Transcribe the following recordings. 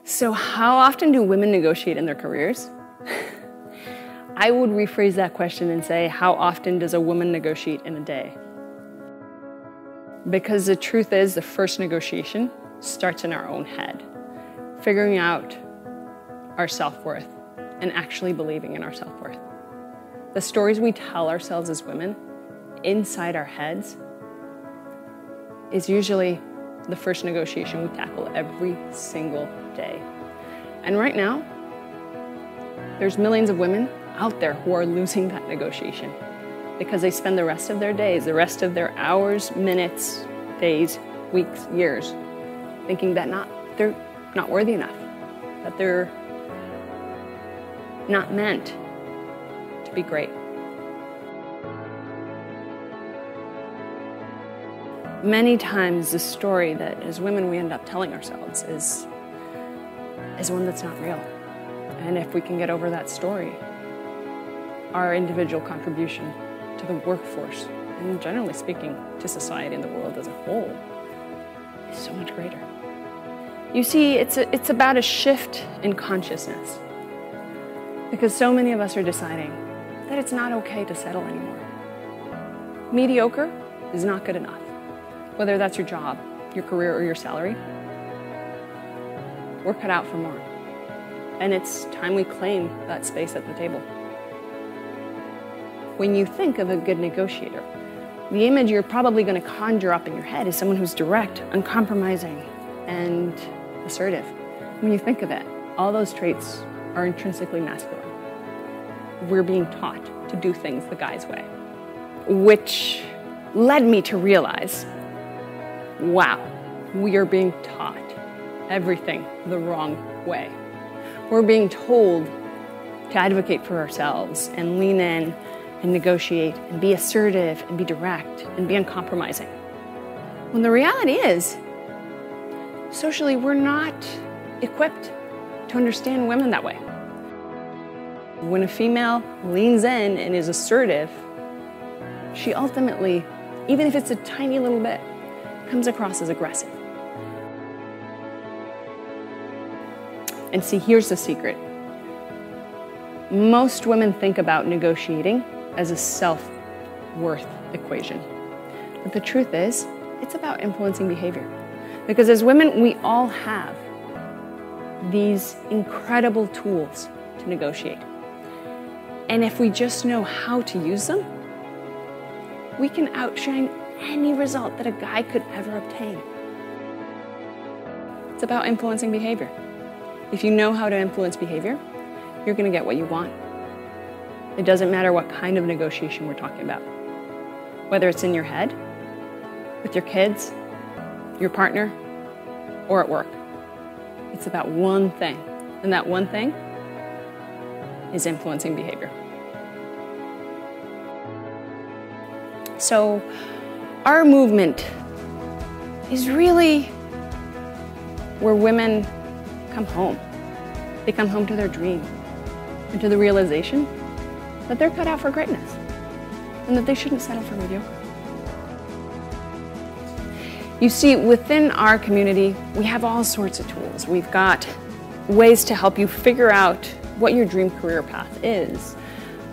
So how often do women negotiate in their careers? I would rephrase that question and say, how often does a woman negotiate in a day? Because the truth is, the first negotiation starts in our own head, figuring out our self-worth and actually believing in our self-worth. The stories we tell ourselves as women inside our heads is usually the first negotiation we tackle every single day. And right now, there's millions of women out there who are losing that negotiation because they spend the rest of their days, the rest of their hours, minutes, days, weeks, years, thinking that they're not worthy enough, that they're not meant to be great. Many times the story that as women we end up telling ourselves is one that's not real. And if we can get over that story, our individual contribution to the workforce, and generally speaking, to society and the world as a whole, is so much greater. You see, it's about a shift in consciousness. Because so many of us are deciding that it's not okay to settle anymore. Mediocre is not good enough. Whether that's your job, your career, or your salary, we're cut out for more. And it's time we claim that space at the table. When you think of a good negotiator, the image you're probably going to conjure up in your head is someone who's direct, uncompromising, and assertive. When you think of it, all those traits are intrinsically masculine. We're being taught to do things the guy's way, which led me to realize, wow, we are being taught everything the wrong way. We're being told to advocate for ourselves and lean in and negotiate and be assertive and be direct and be uncompromising. When the reality is, socially, we're not equipped to understand women that way. When a female leans in and is assertive, she ultimately, even if it's a tiny little bit, comes across as aggressive. And see, here's the secret. Most women think about negotiating as a self-worth equation. But the truth is, it's about influencing behavior. Because as women, we all have these incredible tools to negotiate. And if we just know how to use them, we can outshine any result that a guy could ever obtain. It's about influencing behavior. If you know how to influence behavior, you're going to get what you want. It doesn't matter what kind of negotiation we're talking about. Whether it's in your head, with your kids, your partner, or at work. It's about one thing, and that one thing is influencing behavior. So, our movement is really where women come home. They come home to their dream and to the realization that they're cut out for greatness and that they shouldn't settle for mediocre. You see, within our community, we have all sorts of tools. We've got ways to help you figure out what your dream career path is,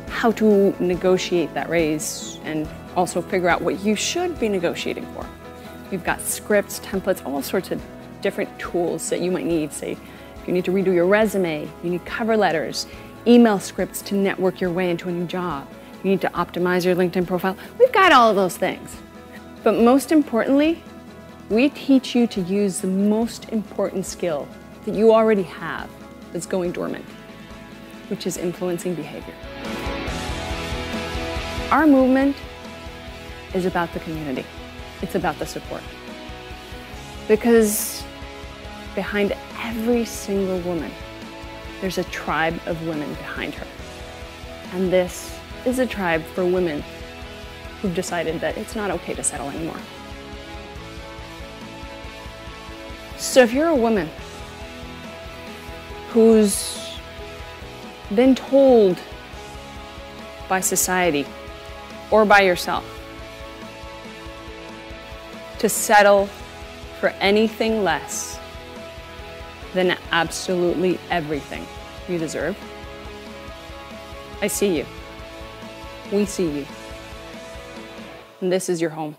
how to negotiate that raise, and also figure out what you should be negotiating for. We've got scripts, templates, all sorts of different tools that you might need. Say, if you need to redo your resume, you need cover letters, email scripts to network your way into a new job, you need to optimize your LinkedIn profile. We've got all of those things. But most importantly, we teach you to use the most important skill that you already have that's going dormant, which is influencing behavior. Our movement is about the community. It's about the support. Because behind every single woman, there's a tribe of women behind her. And this is a tribe for women who've decided that it's not okay to settle anymore. So if you're a woman who's been told by society or by yourself to settle for anything less than absolutely everything you deserve. I see you. We see you. And this is your home.